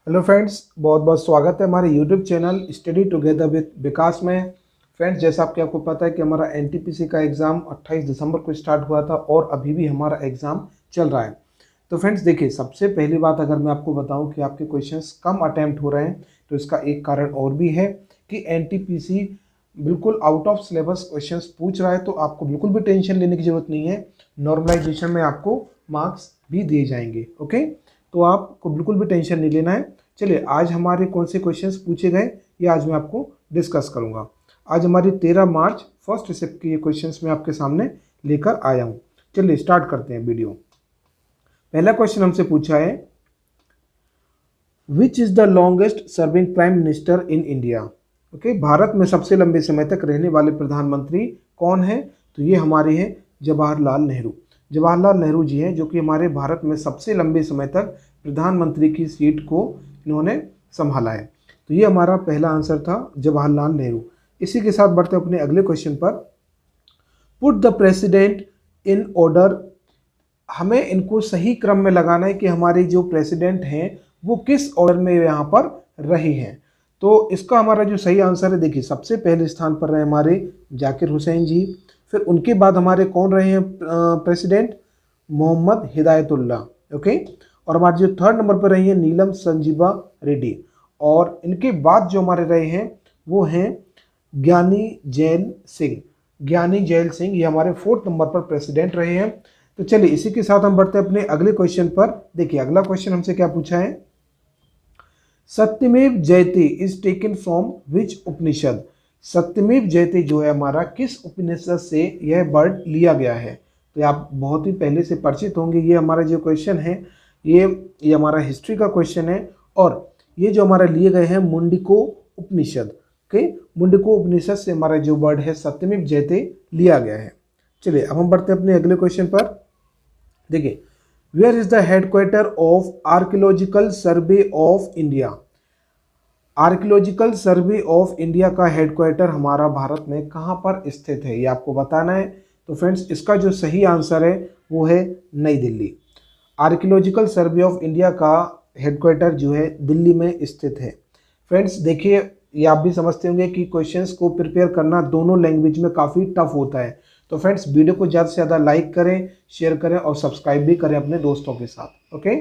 Hello friends, बहुत बहुत स्वागत है हमारे YouTube channel study together with Vikas में। फ्रेंड्स, जैसा आपको पता है कि हमारा एनटीपीसी का एग्ज़ाम 28 दिसंबर को स्टार्ट हुआ था और अभी भी हमारा एग्ज़ाम चल रहा है। तो फ्रेंड्स देखिए, सबसे पहली बात अगर मैं आपको बताऊं कि आपके क्वेश्चंस कम अटैम्प्ट हो रहे हैं तो इसका एक कारण और भी है कि एनटीपीसी बिल्कुल आउट ऑफ सिलेबस क्वेश्चंस पूछ रहा है। तो आपको बिल्कुल भी टेंशन लेने की ज़रूरत नहीं है। नॉर्मलाइजेशन में आपको मार्क्स भी दिए जाएंगे। ओके, तो आपको बिल्कुल भी टेंशन नहीं लेना है। चलिए, आज हमारे कौन से क्वेश्चंस पूछे गए ये आज मैं आपको डिस्कस करूंगा। आज हमारी 13 मार्च फर्स्ट शिफ्ट के ये क्वेश्चंस मैं आपके सामने लेकर आया हूं। चलिए स्टार्ट करते हैं वीडियो। पहला क्वेश्चन हमसे पूछा है, which is the longest serving prime minister in India. Okay, Bharat में सबसे लंबे समय तक रहने वाले प्रधानमंत्री कौन है? तो ये हमारे हैं जवाहरलाल नेहरू। जवाहरलाल नेहरू जी हैं जो कि हमारे भारत में सबसे लंबे समय तक प्रधानमंत्री की सीट को इन्होंने संभाला है। तो ये हमारा पहला आंसर था, जवाहरलाल नेहरू। इसी के साथ बढ़ते अपने अगले क्वेश्चन पर। Put the president in order. हमें इनको सही क्रम में लगाना है कि हमारे जो प्रेसिडेंट हैं वो किस ऑर्डर में यहाँ पर रहे हैं। तो इसका हमारा जो सही आंसर है, देखिए सबसे पहले स्थान पर रहे हमारे जाकिर हुसैन जी, फिर उनके बाद हमारे कौन रहे हैं प्रेसिडेंट? मोहम्मद हिदायतुल्लाह। ओके, और हमारे जो थर्ड नंबर पर रही है नीलम संजीवा रेड्डी, और इनके बाद जो हमारे रहे हैं वो हैं ज्ञानी जैल सिंह। ज्ञानी जैल सिंह ये हमारे फोर्थ नंबर पर प्रेसिडेंट रहे हैं। तो चलिए इसी के साथ हम बढ़ते हैं अपने अगले क्वेश्चन पर। देखिए अगला क्वेश्चन हमसे क्या पूछा है, सत्यमेव जयते इज टेकन फ्रॉम विच उपनिषद। सत्यमेव जयते जो है हमारा किस उपनिषद से यह वर्ड लिया गया है? तो आप बहुत ही पहले से परिचित होंगे। ये हमारा जो क्वेश्चन है ये हमारा हिस्ट्री का क्वेश्चन है, और ये जो हमारा लिए गए हैं मुंडिको उपनिषद के, मुंडिको उपनिषद से हमारा जो वर्ड है सत्यमेव जयते लिया गया है। चलिए अब हम बढ़ते हैं अपने अगले क्वेश्चन पर। देखिए, where is the headquarter of archaeological survey of India. Archaeological survey of India का हेडक्वार्टर हमारा भारत में कहाँ पर स्थित है, ये आपको बताना है। तो फ्रेंड्स इसका जो सही आंसर है वो है नई Delhi. Archaeological survey of India का हेडक्वार्टर जो है दिल्ली में स्थित है। फ्रेंड्स देखिए, ये आप भी समझते होंगे कि क्वेश्चंस को प्रिपेयर करना दोनों लैंग्वेज में काफ़ी टफ होता है। तो फ्रेंड्स वीडियो को ज़्यादा से ज़्यादा लाइक करें, शेयर करें और सब्सक्राइब भी करें अपने दोस्तों के साथ। ओके,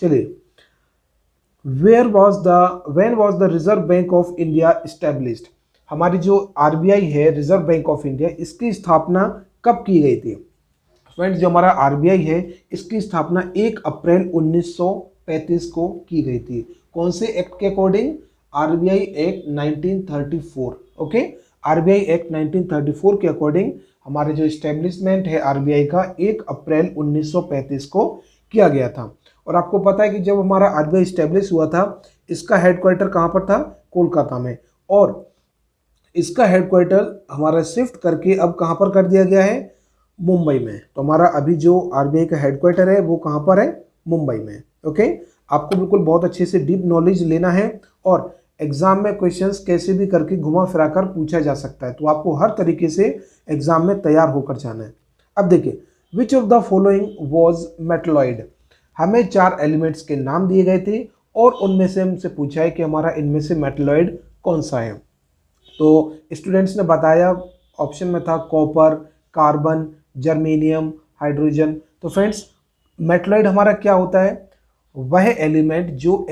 चलिए, when was the reserve bank of India established. हमारी जो आरबीआई है, रिजर्व बैंक ऑफ इंडिया, इसकी स्थापना कब की गई थी? फ्रेंड्स जो हमारा आरबीआई है इसकी स्थापना 1 अप्रैल 1935 को की गई थी। कौन से एक्ट के according? RBI act 1934। Okay, RBI act 1934 के अकॉर्डिंग हमारे जो इस्टेब्लिशमेंट है आरबीआई का 1 अप्रैल 1935 को किया गया था। और आपको पता है कि जब हमारा आरबीआई स्टैब्लिश हुआ था इसका हेडक्वार्टर कहाँ पर था? कोलकाता में। और इसका हेडक्वार्टर हमारा शिफ्ट करके अब कहाँ पर कर दिया गया है? मुंबई में। तो हमारा अभी जो आरबीआई का हेडक्वार्टर है वो कहाँ पर है? मुंबई में। ओके, आपको बिल्कुल बहुत अच्छे से डीप नॉलेज लेना है, और एग्जाम में क्वेश्चंस कैसे भी करके घुमा फिरा कर पूछा जा सकता है। तो आपको हर तरीके से एग्जाम में तैयार होकर जाना है। अब देखिए, which of the following was metalloid. हमें 4 एलिमेंट्स के नाम दिए गए थे और उनमें से हमसे पूछा है कि हमारा इनमें से मेटलॉइड कौन सा है। तो स्टूडेंट्स ने बताया, ऑप्शन में था कॉपर, कार्बन, जर्मेनियम, हाइड्रोजन। तो फ्रेंड्स मेटलॉइड हमारा क्या होता है? वह एलिमेंट जो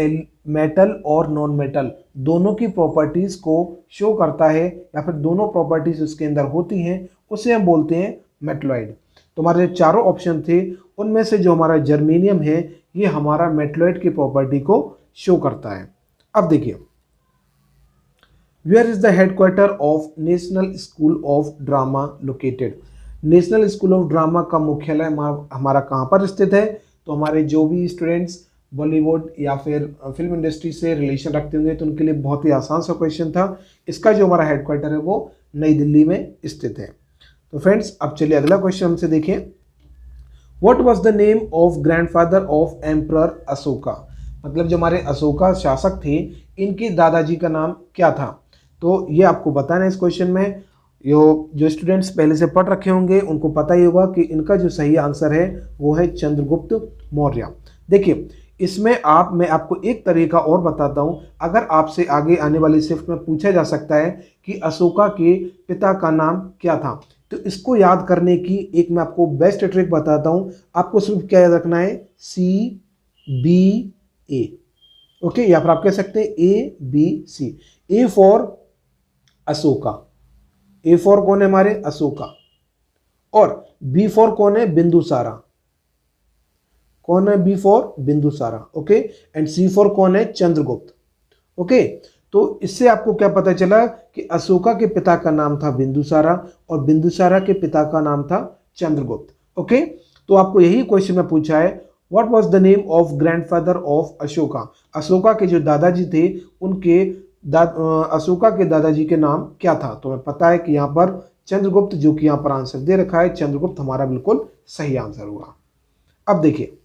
मेटल और नॉन मेटल दोनों की प्रॉपर्टीज को शो करता है, या फिर दोनों प्रॉपर्टीज उसके अंदर होती हैं, उसे हम बोलते हैं मेटलॉइड। तो हमारे चारों ऑप्शन थे, उनमें से जो हमारा जर्मेनियम है ये हमारा मेटलॉइड की प्रॉपर्टी को शो करता है। अब देखिए, where is the headquarter of national school of drama located. National school of drama का मुख्यालय हमारा कहाँ पर स्थित है? तो हमारे जो भी स्टूडेंट्स बॉलीवुड या फिर फिल्म इंडस्ट्री से रिलेशन रखते होंगे तो उनके लिए बहुत ही आसान सा क्वेश्चन था। इसका जो हमारा हेडक्वार्टर है वो नई दिल्ली में स्थित है। तो फ्रेंड्स अब चलिए अगला क्वेश्चन हमसे देखें, what was the name of grandfather of emperor Ashoka. मतलब जो हमारे अशोका शासक थे इनके दादाजी का नाम क्या था? तो ये आपको बताना है इस क्वेश्चन में। जो स्टूडेंट्स पहले से पढ़ रखे होंगे उनको पता ही होगा कि इनका जो सही आंसर है वो है चंद्रगुप्त मौर्य। देखिए इसमें मैं आपको एक तरीका और बताता हूं, अगर आपसे आगे आने वाली शिफ्ट में पूछा जा सकता है कि अशोका के पिता का नाम क्या था, तो इसको याद करने की एक मैं आपको बेस्ट ट्रिक बताता हूं। आपको सिर्फ क्या याद रखना है, CBA, ओके, या फिर आप कह सकते हैं ABC। A for Ashoka, A for कौन है हमारे, अशोका, और B फॉर कौन है, बिंदुसारा, कौन है B for Bindusara, okay, and C for कौन है, चंद्रगुप्त, ओके। तो इससे आपको क्या पता चला कि अशोका के पिता का नाम था बिंदुसारा और बिंदुसारा के पिता का नाम था चंद्रगुप्त, ओके। तो आपको यही क्वेश्चन में पूछा है, what was the name of grandfather of Ashoka, Ashoka के जो दादाजी थे उनके अशोका के दादाजी के नाम क्या था। तो हमें पता है कि यहाँ पर चंद्रगुप्त, जो कि यहाँ पर आंसर दे रखा है, चंद्रगुप्त हमारा बिल्कुल सही आंसर होगा। अब देखिए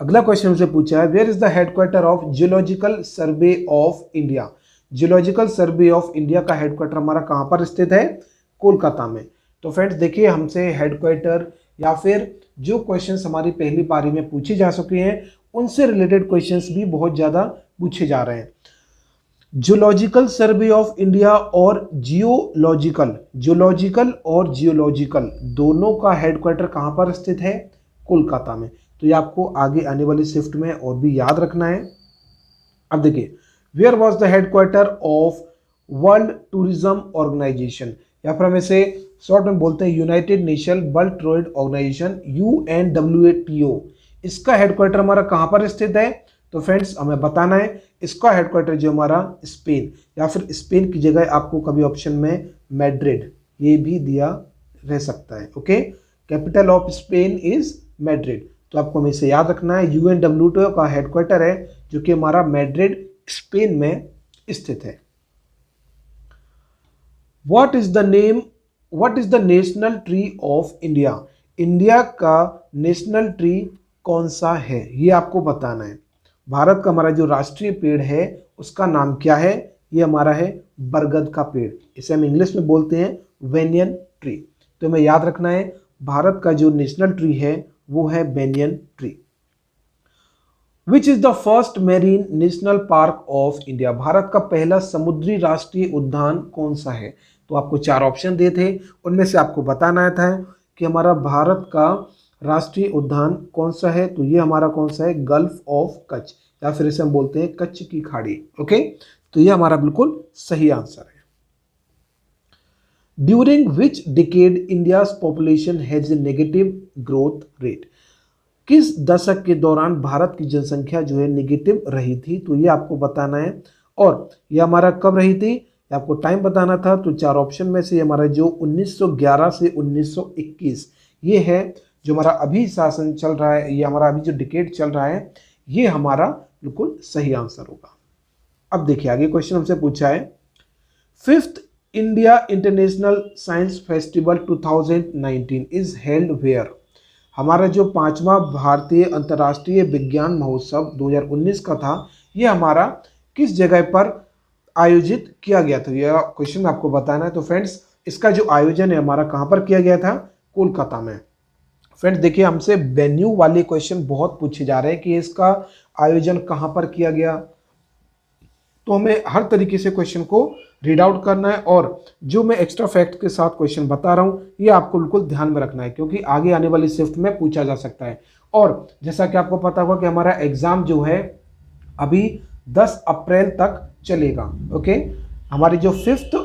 अगला क्वेश्चन हमसे पूछा है, where is the headquarter of geological survey of India. Geological survey of India का हेडक्वार्टर हमारा कहाँ पर स्थित है, कोलकाता में। तो फ्रेंड्स देखिए, हमसे हेडक्वार्टर या फिर जो क्वेश्चंस हमारी पहली पारी में पूछे जा चुके हैं उनसे रिलेटेड क्वेश्चंस भी बहुत ज़्यादा पूछे जा रहे हैं। जियोलॉजिकल सर्वे ऑफ इंडिया और जियोलॉजिकल और जियोलॉजिकल दोनों का हेडक्वार्टर कहाँ पर स्थित है, कोलकाता में। तो ये आपको आगे आने वाली शिफ्ट में और भी याद रखना है। अब देखिए, where was the headquarter of world tourism organisation, या फिर हम इसे शॉर्ट में बोलते हैं united nation world trade organisation, UNWTO। इसका हेडक्वार्टर हमारा कहाँ पर स्थित है, तो फ्रेंड्स हमें बताना है। इसका हेडक्वार्टर जो हमारा स्पेन, या फिर स्पेन की जगह आपको कभी ऑप्शन में मैड्रिड ये भी दिया रह सकता है, okay. Capital of Spain is Madrid, तो आपको हमें इसे याद रखना है। UNWTO का हेडक्वार्टर है जो कि हमारा मैड्रिड स्पेन में स्थित है। What is the national tree of India, India का नेशनल ट्री कौन सा है, ये आपको बताना है। भारत का हमारा जो राष्ट्रीय पेड़ है उसका नाम क्या है, ये हमारा है बरगद का पेड़, इसे हम इंग्लिश में बोलते हैं बेनियन ट्री। तो हमें याद रखना है, भारत का जो नेशनल ट्री है वो है banyan tree. Which is the first marine national park of India, Bharat का पहला समुद्री राष्ट्रीय उद्यान कौन सा है। तो आपको 4 ऑप्शन दिए थे, उनमें से आपको बताना था कि हमारा भारत का राष्ट्रीय उद्यान कौन सा है। तो ये हमारा कौन सा है, गल्फ ऑफ कच्छ, या फिर इसे हम बोलते हैं कच्छ की खाड़ी, ओके। तो ये हमारा बिल्कुल सही आंसर है। During which decade India population has a negative growth rate, किस दशक के दौरान भारत की जनसंख्या जो है नेगेटिव रही थी, तो ये आपको बताना है। और ये हमारा कब रही थी, ये आपको टाइम बताना था। तो 4 ऑप्शन में से हमारा जो 1911 से 1921 ये है जो हमारा अभी शासन चल रहा है, ये हमारा अभी जो डिकेड चल रहा है, ये हमारा बिल्कुल सही आंसर होगा। अब देखिए आगे क्वेश्चन हमसे पूछा है, 5th India international science festival 2019 is held where, हमारा जो 5वां भारतीय अंतर्राष्ट्रीय विज्ञान महोत्सव 2019 का था, ये हमारा किस जगह पर आयोजित किया गया था, यह क्वेश्चन आपको बताना है। तो फ्रेंड्स इसका जो आयोजन है हमारा कहाँ पर किया गया था, कोलकाता में। फ्रेंड्स देखिए, हमसे वेन्यू वाले क्वेश्चन बहुत पूछे जा रहे हैं कि इसका आयोजन कहाँ पर किया गया, तो हमें हर तरीके से क्वेश्चन को रीड आउट करना है। और जो मैं एक्स्ट्रा फैक्ट के साथ क्वेश्चन बता रहा हूँ ये आपको बिल्कुल ध्यान में रखना है, क्योंकि आगे आने वाली शिफ्ट में पूछा जा सकता है। और जैसा कि आपको पता होगा कि हमारा एग्जाम जो है अभी 10 अप्रैल तक चलेगा, ओके। हमारी जो 5th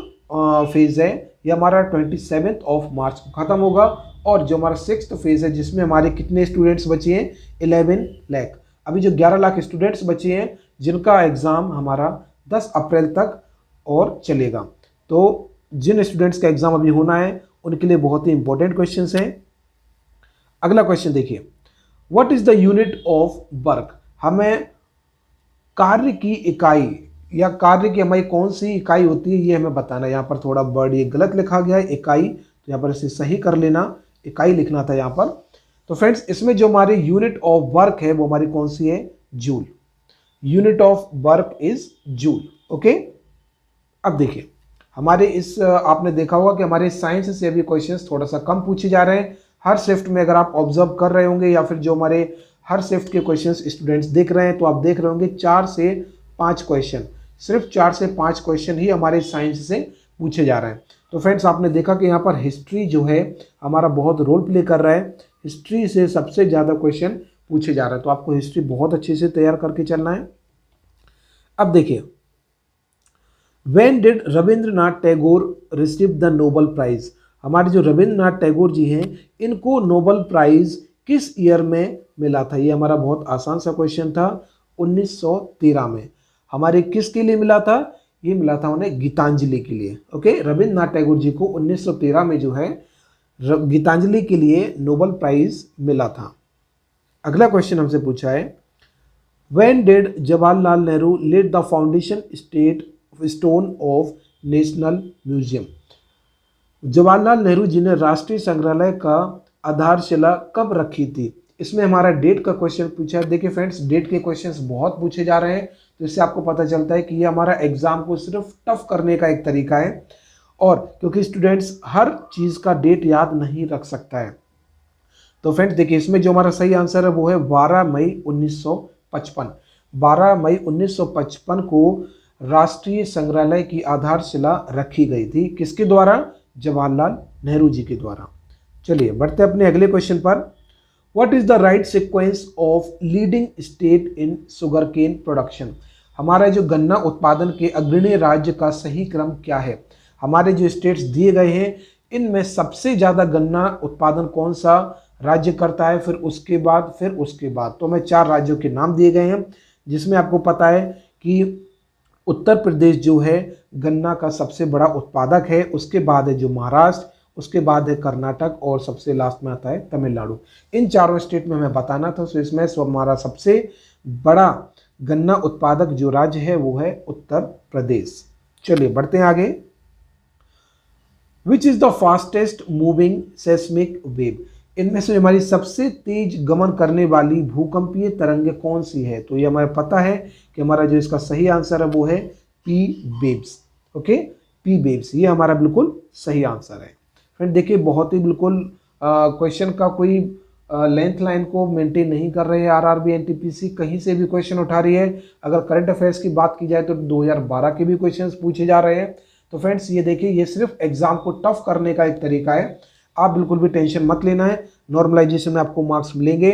फेज है ये हमारा 27 मार्च को खत्म होगा, और जो हमारा 6th फेज है जिसमें हमारे कितने स्टूडेंट्स बचे हैं, 11 लाख। अभी जो 11 लाख स्टूडेंट्स बचे हैं जिनका एग्जाम हमारा 10 अप्रैल तक और चलेगा। तो जिन स्टूडेंट्स का एग्जाम अभी होना है उनके लिए बहुत ही इंपॉर्टेंट क्वेश्चंस हैं। अगला क्वेश्चन देखिए, what is the unit of work, हमें कार्य की इकाई या कार्य की हमारी कौन सी इकाई होती है ये हमें बताना है। यहाँ पर थोड़ा वर्ड ये गलत लिखा गया है इकाई, तो यहाँ पर इसे सही कर लेना, इकाई लिखना था यहाँ पर। तो फ्रेंड्स इसमें जो हमारी यूनिट ऑफ वर्क है वो हमारी कौन सी है, joule, unit of work is joule, okay. अब देखिए हमारे इस आपने देखा होगा कि हमारे साइंस से भी क्वेश्चंस थोड़ा सा कम पूछे जा रहे हैं हर शिफ्ट में। अगर आप ऑब्जर्व कर रहे होंगे या फिर जो हमारे हर शिफ्ट के क्वेश्चंस स्टूडेंट्स देख रहे हैं, तो आप देख रहे होंगे 4 से 5 क्वेश्चन, सिर्फ 4 से 5 क्वेश्चन ही हमारे साइंस से पूछे जा रहे हैं। तो फ्रेंड्स आपने देखा कि यहाँ पर हिस्ट्री जो है हमारा बहुत रोल प्ले कर रहा है, हिस्ट्री से सबसे ज़्यादा क्वेश्चन पूछे जा रहे हैं, तो आपको हिस्ट्री बहुत अच्छे से तैयार करके चलना है। अब देखिए, when did Rabindranath Tagore receive the Nobel prize, हमारे जो रविंद्रनाथ टैगोर जी हैं इनको नोबेल प्राइज किस ईयर में मिला था? ये हमारा बहुत आसान सा क्वेश्चन था, 1913 में। हमारे किसके लिए मिला था? ये मिला था उन्हें गीतांजलि के लिए। ओके, रविंद्रनाथ टैगोर जी को 1913 में जो है गीतांजलि के लिए नोबेल प्राइज मिला था। अगला क्वेश्चन हमसे पूछा है, when did Jawaharlal Nehru laid the foundation stone of national museum, Jawaharlal Nehru ji ने राष्ट्रीय संग्रहालय का आधारशिला कब रखी थी? इसमें हमारा डेट का क्वेश्चन पूछा है। देखिए फ्रेंड्स, डेट के क्वेश्चंस बहुत पूछे जा रहे हैं, तो इससे आपको पता चलता है कि ये हमारा एग्जाम को सिर्फ टफ करने का एक तरीका है, और क्योंकि स्टूडेंट्स हर चीज़ का डेट याद नहीं रख सकता है। तो फ्रेंड्स देखिए, इसमें जो हमारा सही आंसर है वो है 12 मई 1955। 12 मई 1955 को राष्ट्रीय संग्रहालय की आधारशिला रखी गई थी। किसके द्वारा? जवाहरलाल नेहरू जी के द्वारा। चलिए बढ़ते अपने अगले क्वेश्चन पर। What is the right sequence of leading state in sugar cane production, हमारा जो गन्ना उत्पादन के अग्रणी राज्य का सही क्रम क्या है? हमारे जो स्टेट्स दिए गए हैं इनमें सबसे ज़्यादा गन्ना उत्पादन कौन सा राज्य करता है, फिर उसके बाद तो हमें 4 राज्यों के नाम दिए गए हैं, जिसमें आपको पता है कि उत्तर प्रदेश जो है गन्ना का सबसे बड़ा उत्पादक है, उसके बाद है जो महाराष्ट्र, उसके बाद है कर्नाटक, और सबसे लास्ट में आता है तमिलनाडु। इन चारों स्टेट में हमें बताना था, तो इसमें हमारा सबसे बड़ा गन्ना उत्पादक जो राज्य है वो है उत्तर प्रदेश। चलिए बढ़ते हैं आगे। Which is the fastest moving seismic wave, इनमें से हमारी सबसे तेज गमन करने वाली भूकंपीय तरंगे कौन सी है? तो ये हमें पता है कि हमारा जो इसका सही आंसर है वो है P waves. Okay, P waves, ये हमारा बिल्कुल सही आंसर है। फ्रेंड देखिए, बहुत ही बिल्कुल क्वेश्चन का कोई लेंथ लाइन को मेंटेन नहीं कर रहे हैं आरआरबी एनटीपीसी, कहीं से भी क्वेश्चन उठा रही है। अगर करंट अफेयर्स की बात की जाए तो 2012 के भी क्वेश्चंस पूछे जा रहे हैं। तो फ्रेंड्स ये देखिए, ये सिर्फ एग्जाम को टफ करने का एक तरीका है, आप बिल्कुल भी टेंशन मत लेना है। नॉर्मलाइजेशन में आपको मार्क्स मिलेंगे,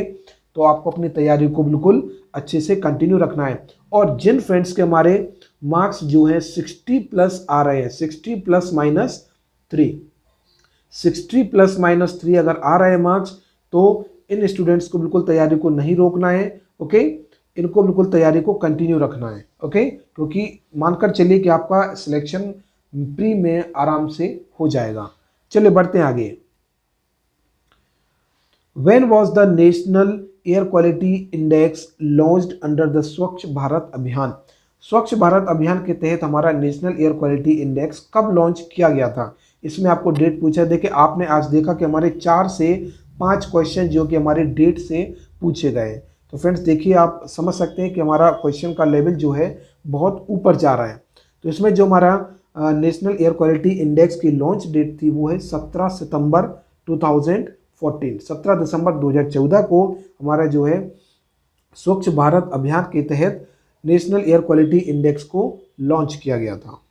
तो आपको अपनी तैयारी को बिल्कुल अच्छे से कंटिन्यू रखना है। और जिन फ्रेंड्स के हमारे मार्क्स जो है 60 प्लस आ रहे हैं, 60 प्लस माइनस 3, 60 प्लस माइनस 3 अगर आ रहे हैं मार्क्स, तो इन स्टूडेंट्स को बिल्कुल तैयारी को नहीं रोकना है। ओके, इनको बिल्कुल तैयारी को कंटिन्यू रखना है। ओके, क्योंकि मानकर चलिए कि आपका सिलेक्शन प्री में आराम से हो जाएगा। चलिए बढ़ते हैं आगे। When was the National Air Quality Index launched under the स्वच्छ भारत अभियान, स्वच्छ भारत अभियान के तहत हमारा नेशनल एयर क्वालिटी इंडेक्स कब लॉन्च किया गया था? इसमें आपको डेट पूछा है। देखिए, आपने आज देखा कि हमारे 4 से 5 क्वेश्चन जो कि हमारे डेट से पूछे गए। तो फ्रेंड्स देखिए, आप समझ सकते हैं कि हमारा क्वेश्चन का लेवल जो है बहुत ऊपर जा रहा है। तो इसमें जो हमारा नेशनल एयर क्वालिटी इंडेक्स की लॉन्च डेट थी वो है 17 सितंबर 2014, 17 दिसंबर 2014 को हमारा जो है स्वच्छ भारत अभियान के तहत नेशनल एयर क्वालिटी इंडेक्स को लॉन्च किया गया था।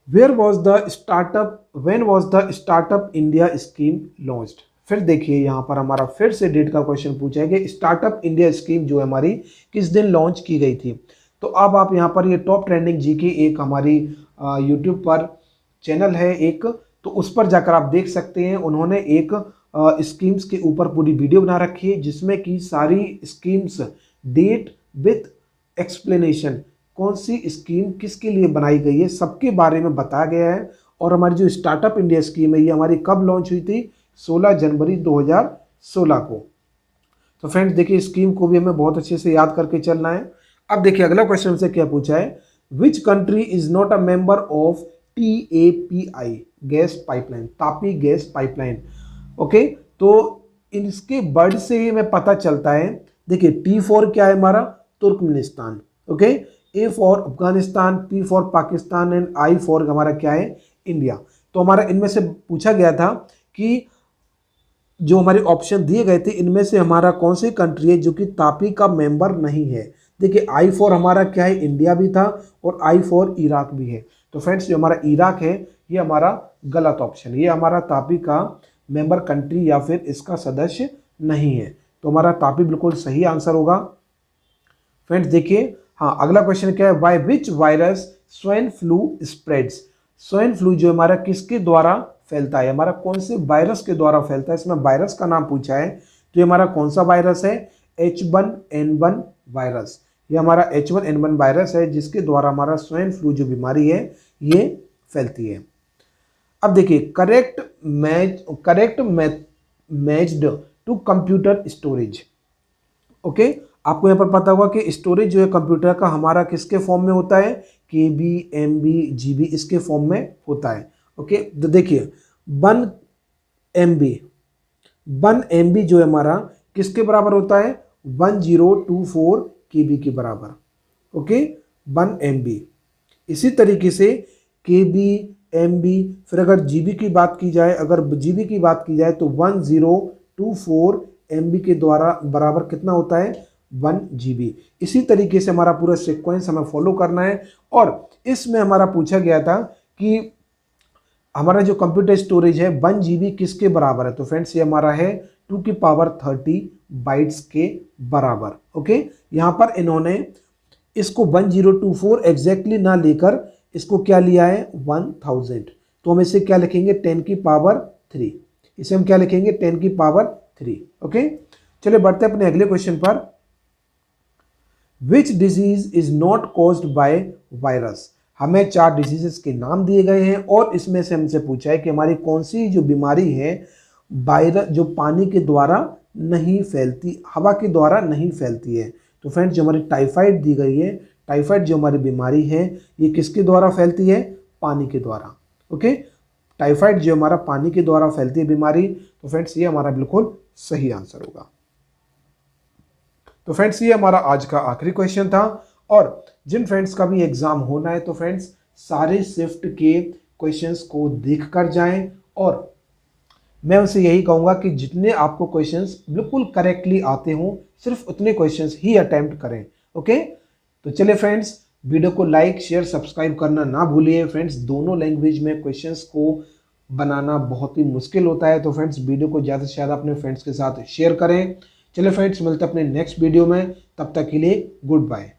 When was the startup India scheme launched? फिर देखिए, यहाँ पर हमारा फिर से डेट का क्वेश्चन पूछा है कि स्टार्टअप इंडिया स्कीम जो है हमारी किस दिन लॉन्च की गई थी? तो अब आप यहाँ पर ये टॉप ट्रेंडिंग जीके एक हमारी यूट्यूब पर चैनल है एक, तो उस पर जाकर आप देख सकते हैं। उन्होंने एक स्कीम्स के ऊपर पूरी वीडियो बना रखी है, जिसमें कि सारी स्कीम्स डेट विथ एक्सप्लेनेशन, कौन सी स्कीम किसके लिए बनाई गई है, सबके बारे में बताया गया है। और हमारी जो स्टार्टअप इंडिया स्कीम है ये हमारी कब लॉन्च हुई थी? 16 जनवरी 2016 को। तो फ्रेंड्स देखिए, स्कीम को भी हमें बहुत अच्छे से याद करके चलना है। अब देखिए अगला क्वेश्चन हमसे क्या पूछा है, which country is not a member of TAPI gas pipeline, Tapi gas pipeline. Okay, तो इसके वर्ड से ही हमें पता चलता है। देखिए, T फॉर क्या है हमारा? Turkmenistan. Okay, A for Afghanistan, P for Pakistan and I for हमारा क्या है? इंडिया। तो हमारा इनमें से पूछा गया था कि जो हमारे ऑप्शन दिए गए थे इनमें से हमारा कौन सी कंट्री है जो कि तापी का मेंबर नहीं है। देखिए आई फॉर हमारा क्या है, इंडिया भी था, और आई फॉर इराक भी है। तो फ्रेंड्स जो हमारा इराक है ये हमारा गलत ऑप्शन, ये हमारा तापी का मेंबर कंट्री या फिर इसका सदस्य नहीं है। तो हमारा तापी बिल्कुल सही आंसर होगा। फ्रेंड्स देखिए, हाँ अगला क्वेश्चन क्या है, by which virus swine flu spreads. Swine flu जो हमारा किसके द्वारा फैलता है, हमारा कौन से वायरस के द्वारा फैलता है, इसमें वायरस का नाम पूछा है। तो ये हमारा कौन सा वायरस है, H1N1 वायरस। ये हमारा H1N1 वायरस है जिसके द्वारा हमारा स्वाइन फ्लू जो बीमारी है ये फैलती है। अब देखिए, correct matched to computer storage. Okay, आपको यहाँ पर पता होगा कि स्टोरेज जो है कंप्यूटर का हमारा किसके फॉर्म में होता है, KB, MB, GB इसके फॉर्म में होता है। ओके, तो देखिए 1 MB जो है हमारा किसके बराबर होता है, 1024 KB के बराबर। Okay, 1 MB। इसी तरीके से KB, MB, फिर अगर GB की बात की जाए, तो 1024 MB के द्वारा बराबर कितना होता है, 1 GB। इसी तरीके से हमारा पूरा सीक्वेंस हमें फॉलो करना है। और इसमें हमारा पूछा गया था कि हमारा जो कंप्यूटर स्टोरेज है 1 GB किसके बराबर है। तो फ्रेंड्स ये हमारा है 2 की पावर 30 बाइट्स के बराबर। ओके, यहाँ पर इन्होंने इसको 1024 एग्जैक्टली ना लेकर इसको क्या लिया है, 1000। तो हम इसे क्या लिखेंगे, 10 की पावर 3। इसे हम क्या लिखेंगे, 10 की पावर 3। ओके, चलिए बढ़ते हैं अपने अगले क्वेश्चन पर। Which disease is not caused by virus. हमें 4 डिजीजेस के नाम दिए गए हैं और इसमें से हमसे पूछा है कि हमारी कौन सी जो बीमारी है वायरस जो पानी के द्वारा नहीं फैलती, हवा के द्वारा नहीं फैलती है। तो फ्रेंड्स जो हमारी टाइफाइड दी गई है, टाइफाइड जो हमारी बीमारी है ये किसके द्वारा फैलती है, पानी के द्वारा। ओके, टाइफाइड जो हमारा पानी के द्वारा फैलती है बीमारी। तो फ्रेंड्स ये हमारा बिल्कुल सही आंसर होगा। तो फ्रेंड्स ये हमारा आज का आखिरी क्वेश्चन था। और जिन फ्रेंड्स का भी एग्जाम होना है तो फ्रेंड्स सारे शिफ्ट के क्वेश्चंस को देख कर जाएं, और मैं उनसे यही कहूँगा कि जितने आपको क्वेश्चंस बिल्कुल करेक्टली आते हों सिर्फ उतने क्वेश्चंस ही अटेम्प्ट करें। ओके, तो चलिए फ्रेंड्स वीडियो को लाइक शेयर सब्सक्राइब करना ना भूलिए। फ्रेंड्स दोनों लैंग्वेज में क्वेश्चंस को बनाना बहुत ही मुश्किल होता है, तो फ्रेंड्स वीडियो को ज़्यादा से ज़्यादा अपने फ्रेंड्स के साथ शेयर करें। चलिए फ्रेंड्स मिलते हैं अपने नेक्स्ट वीडियो में, तब तक के लिए गुड बाय।